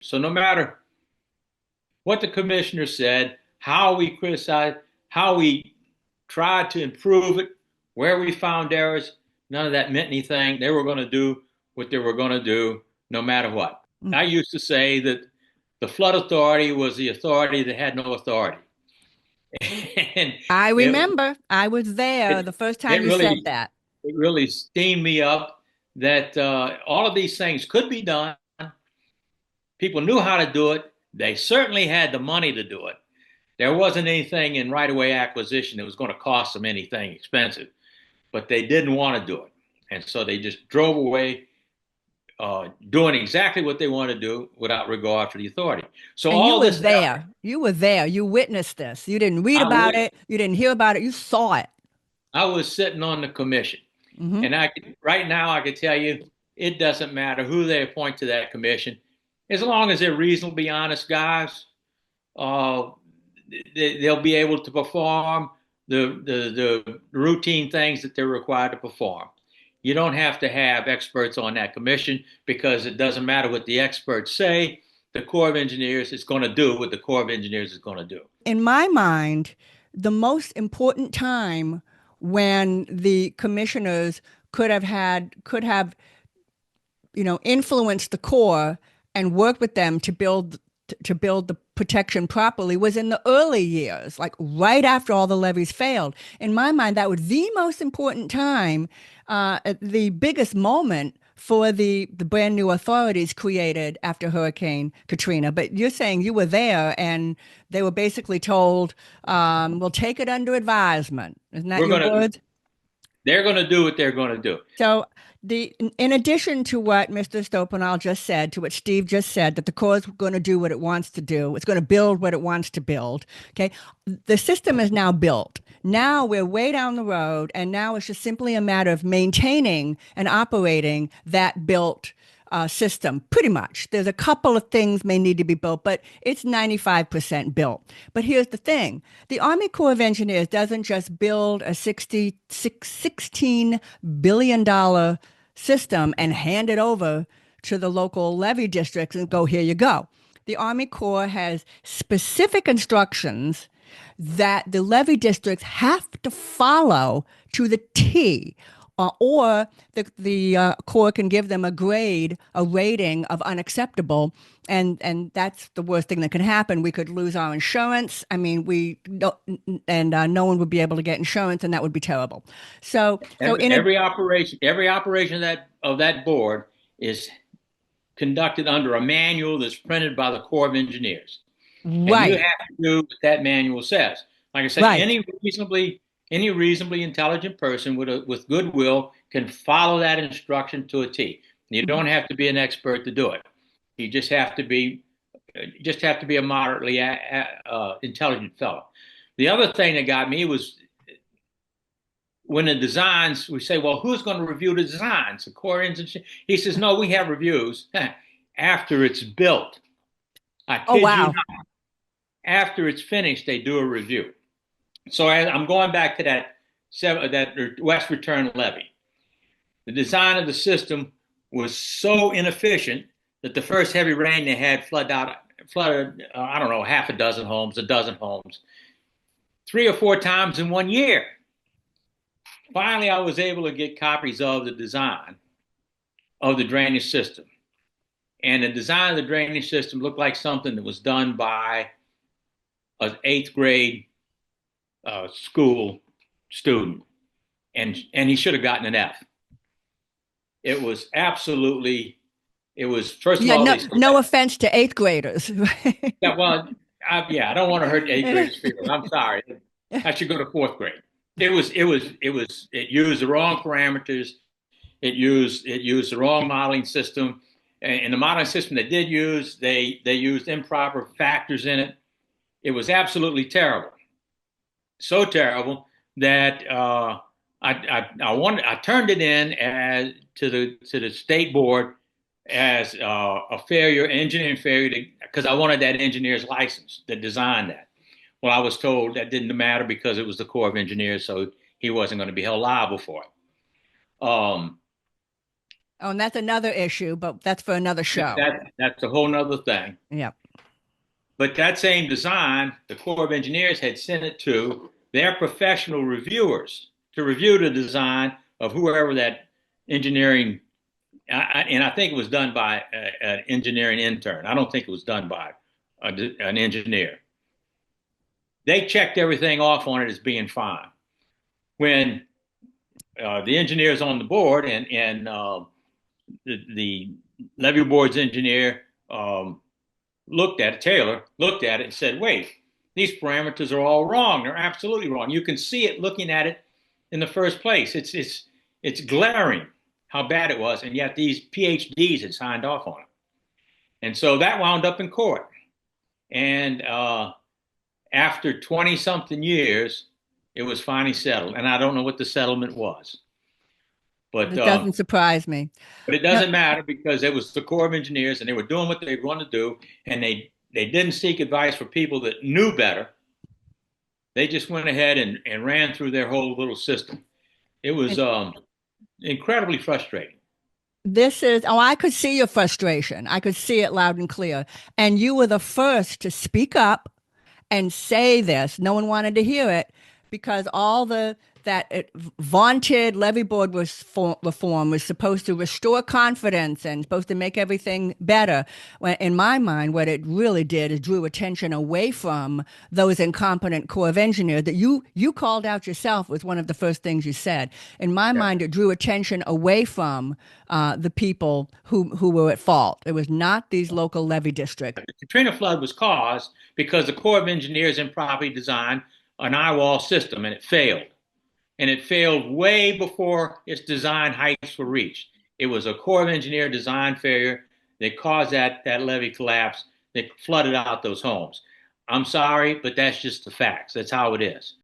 So no matter what the commissioner said, how we criticized, how we tried to improve it, where we found errors, none of that meant anything. They were going to do what they were going to do no matter what. Mm. I used to say that the flood authority was the authority that had no authority. And I it, remember I was there it, the first it time you said really, that. it really steamed me up that all of these things could be done. People knew how to do it. They certainly had the money to do it. There wasn't anything in right-of-way acquisition that was going to cost them anything expensive, but they didn't want to do it. And so they just drove away doing exactly what they want to do without regard for the authority. So And you all were this effort, there. You were there. You witnessed this. You didn't read I about was it. You didn't hear about it. You saw it. I was sitting on the commission, Hmm. and right now I can tell you it doesn't matter who they appoint to that commission, as long as they're reasonably honest guys. Uh, they'll be able to perform the routine things that they're required to perform. You don't have to have experts on that commission because it doesn't matter what the experts say. The Corps of Engineers is going to do what the Corps of Engineers is going to do. In my mind, the most important time when the commissioners could have influenced the Corps and worked with them to build the protection properly was in the early years, like right after all the levees failed. In my mind, that was the most important time, the biggest moment for the brand new authorities created after Hurricane Katrina. But you're saying you were there and they were basically told, we'll take it under advisement. Isn't that We're your going to words? they're going to do what they're going to do. So in addition to what Mr. Stopinall just said, to what Steve just said, that the Corps is going to do what it wants to do, it's going to build what it wants to build. Okay, the system is now built. Now we're way down the road, and now it's just simply a matter of maintaining and operating that built system. Pretty much, there's a couple of things may need to be built, but it's 95% built. But here's the thing: the Army Corps of Engineers doesn't just build a $16 billion system and hand it over to the local levee districts and go, here you go. The Army Corps has specific instructions that the levee districts have to follow to the T. Or the Corps can give them a grade, a rating of unacceptable, and that's the worst thing that can happen. We could lose our insurance. I mean, we don't, and no one would be able to get insurance, and that would be terrible. So Every, in a every operation, every operation of that board is conducted under a manual that's printed by the Corps of Engineers. And you have right, to do what that manual says. Like I say, right. any reasonably intelligent person with goodwill can follow that instruction to a T. You don't have to be an expert to do it. You just have to be a moderately intelligent fellow. The other thing that got me was when the designs, we say, well, who's going to review the designs? The Corps engineer. He says, no, we have reviews after it's built. I Oh, kid you wow. not. After it's finished, they do a review. So I'm going back to that West Return levee. The design of the system was so inefficient that the first heavy rain they had flooded I don't know, half a dozen homes, a dozen homes, 3 or 4 times in one year. Finally, I was able to get copies of the design of the drainage system. And the design of the drainage system looked like something that was done by an eighth grade school student, and he should have gotten an F. It was absolutely. It was first of Yeah, all no, they said, no offense to eighth graders. yeah, well, I don't want to hurt eighth graders' feelings. I'm sorry. I should go to fourth grade. It used the wrong parameters. It used the wrong modeling system, and the modeling system they did use, they used improper factors in it. It was absolutely terrible, so terrible that I turned it in to the state board as a failure, engineering failure, because I wanted that engineer's license that designed that. Well, I was told that didn't matter because it was the Corps of Engineers, so he wasn't going to be held liable for it. Oh, and that's another issue, but that's for another show. That's a whole nother thing. Yeah. But that same design, the Corps of Engineers had sent it to their professional reviewers to review the design of whoever that engineering, and I think it was done by an engineering intern. I don't think it was done by an engineer. They checked everything off on it as being fine. When the engineers on the board and the levee board's engineer looked at it, Taylor looked at it and said, wait, these parameters are all wrong. They're absolutely wrong. You can see it looking at it in the first place. It's glaring how bad it was, and yet these PhDs had signed off on it. And so that wound up in court. And after 20-something years, it was finally settled. And I don't know what the settlement was. But it doesn't surprise me. But it doesn't matter because it was the Corps of Engineers and they were doing what they wanted to do. And they didn't seek advice from people that knew better. They just went ahead and ran through their whole little system. It was incredibly frustrating. I could see your frustration. I could see it loud and clear. And you were the first to speak up and say this. No one wanted to hear it because vaunted levee board reform was supposed to restore confidence and supposed to make everything better. When, in my mind, what it really did is drew attention away from those incompetent Corps of Engineers that you called out yourself was one of the first things you said. In my mind, it drew attention away from the people who were at fault. It was not these local levee districts. The Katrina flood was caused because the Corps of Engineers improperly designed an eye wall system and it failed. And it failed way before its design heights were reached. It was a Corps of Engineer design failure that caused that levee collapse that flooded out those homes. I'm sorry, but that's just the facts. That's how it is.